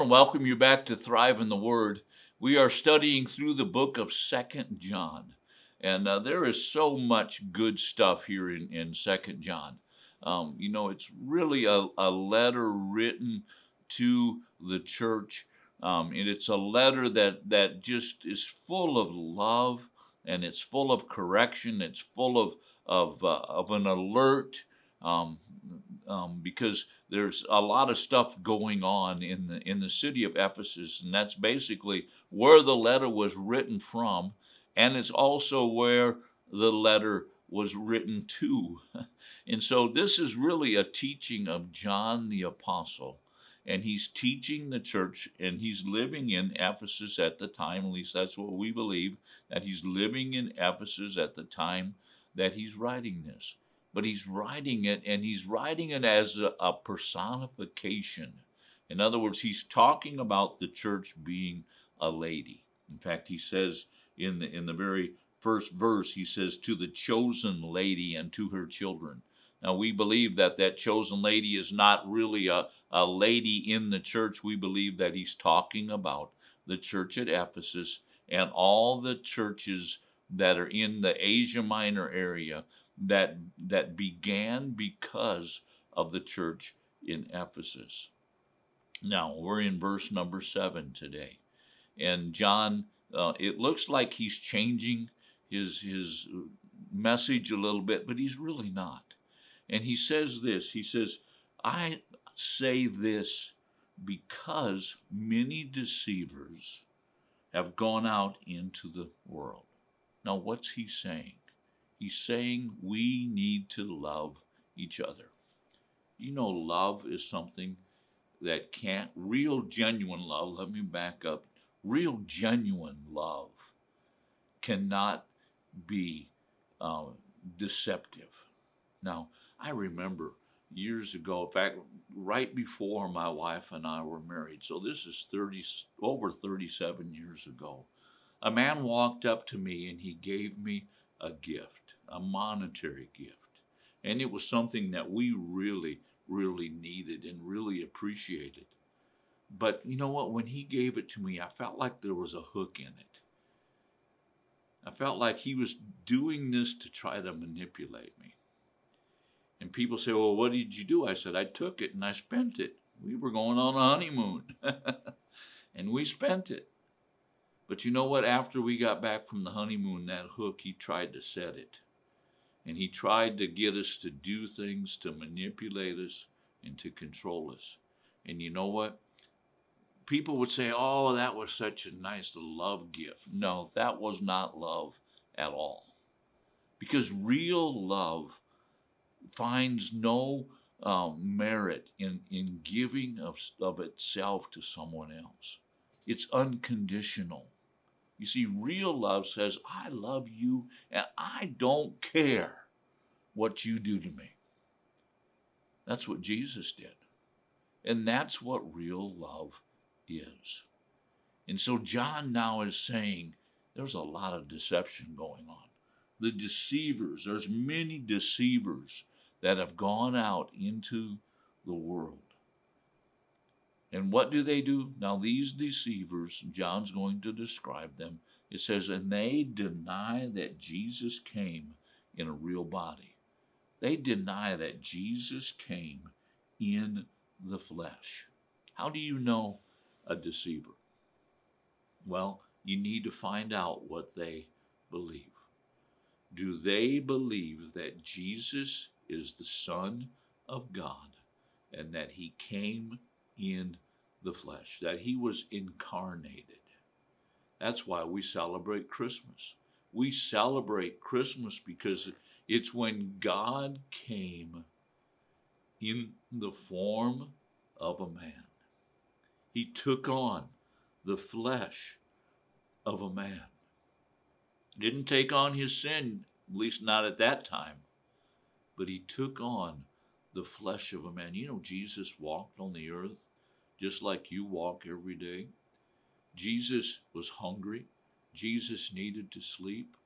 want to welcome you back to Thrive in the Word. We are studying through the book of Second John, and there is so much good stuff here in Second John. It's really a letter written to the church, and it's a letter that just is full of love, and it's full of correction. It's full of an alert. Um, because there's a lot of stuff going on in the city of Ephesus, and that's basically where the letter was written from, and it's also where the letter was written to. And so this is really a teaching of John the Apostle, and he's teaching the church, and he's living in Ephesus at the time, at least that's what we believe, that he's living in Ephesus at the time that he's writing this. But he's writing it, and he's writing it as a personification. In other words, he's talking about the church being a lady. In fact, he says in the very first verse, he says, to the chosen lady and to her children. Now, we believe that that chosen lady is not really a lady in the church. We believe that he's talking about the church at Ephesus and all the churches that are in the Asia Minor area that began because of the church in Ephesus. Now, we're in verse number 7 today. And John, it looks like he's changing his message a little bit, but he's really not. And he says this, he says, I say this because many deceivers have gone out into the world. Now, what's he saying? He's saying we need to love each other. You know, love is something that real genuine love, let me back up, real genuine love cannot be deceptive. Now, I remember years ago, in fact, right before my wife and I were married, so this is over 37 years ago, a man walked up to me and he gave me a gift, a monetary gift. And it was something that we really, really needed and really appreciated. But you know what? When he gave it to me, I felt like there was a hook in it. I felt like he was doing this to try to manipulate me. And people say, well, what did you do? I said, I took it and I spent it. We were going on a honeymoon. And we spent it. But you know what? After we got back from the honeymoon, that hook, he tried to set it. And he tried to get us to do things to manipulate us and to control us. And you know what? People would say, oh, that was such a nice love gift. No, that was not love at all. Because real love finds no merit in giving of itself to someone else. It's unconditional. You see, real love says, I love you and I don't care what you do to me. That's what Jesus did. And that's what real love is. And so John now is saying there's a lot of deception going on. The deceivers, there's many deceivers that have gone out into the world. And what do they do? Now, these deceivers, John's going to describe them. It says, and they deny that Jesus came in a real body. They deny that Jesus came in the flesh. How do you know a deceiver? Well, you need to find out what they believe. Do they believe that Jesus is the Son of God and that he came in the flesh, that he was incarnated? That's why we celebrate Christmas. We celebrate Christmas because it's when God came in the form of a man. He took on the flesh of a man. Didn't take on his sin, at least not at that time, but he took on the flesh of a man. You know, Jesus walked on the earth just like you walk every day. Jesus was hungry. Jesus needed to sleep.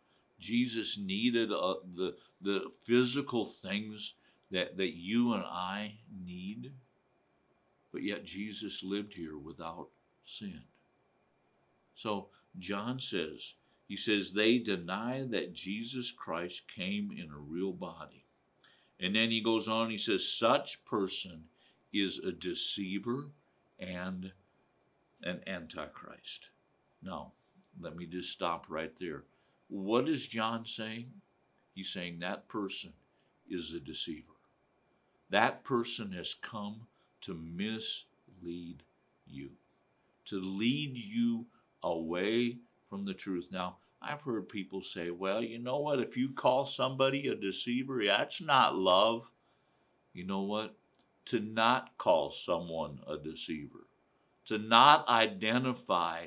Jesus needed the physical things that you and I need. but yet Jesus lived here without sin. So John says, he says, they deny that Jesus Christ came in a real body. And then he goes on, he says, such person is a deceiver and an antichrist. Now, let me just stop right there. What is John saying? He's saying that person is a deceiver. That person has come to mislead you, to lead you away from the truth. Now, I've heard people say, well, you know what? If you call somebody a deceiver, that's not love. You know what? To not call someone a deceiver, to not identify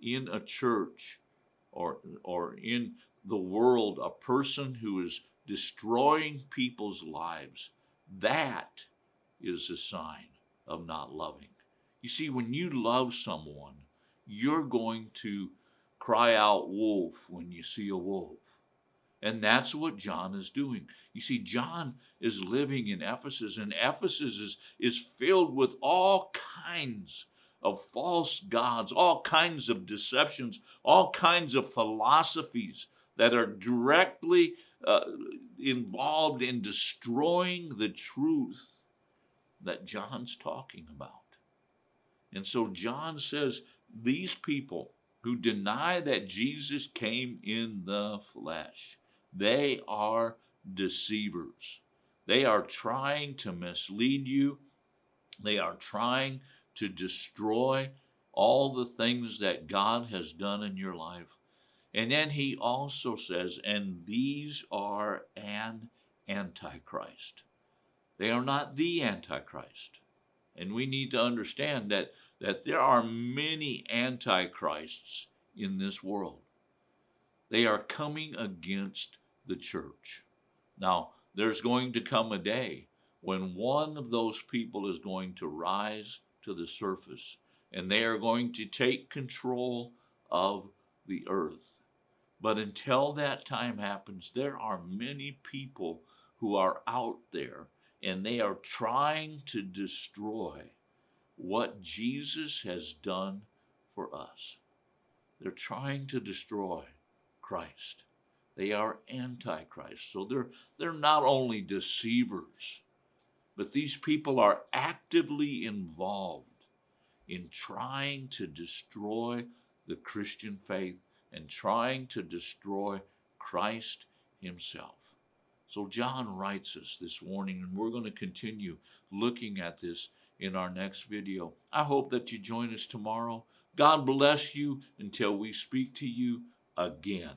in a church or in the world a person who is destroying people's lives, that is a sign of not loving. You see, when you love someone, you're going to cry out wolf when you see a wolf. And that's what John is doing. You see, John is living in Ephesus, and Ephesus is filled with all kinds of false gods, all kinds of deceptions, all kinds of philosophies that are directly involved in destroying the truth that John's talking about. And so John says these people who deny that Jesus came in the flesh, they are deceivers. They are trying to mislead you. They are trying to destroy all the things that God has done in your life. And then he also says, and these are an antichrist. They are not the antichrist. And we need to understand that there are many antichrists in this world. They are coming against the church. Now, there's going to come a day when one of those people is going to rise to the surface, and they are going to take control of the earth. But until that time happens, there are many people who are out there, and they are trying to destroy what Jesus has done for us. They're trying to destroy Christ. They are antichrist. So they're not only deceivers, but these people are actively involved in trying to destroy the Christian faith and trying to destroy Christ himself. So John writes us this morning, and we're going to continue looking at this in our next video. I hope that you join us tomorrow. God bless you until we speak to you again.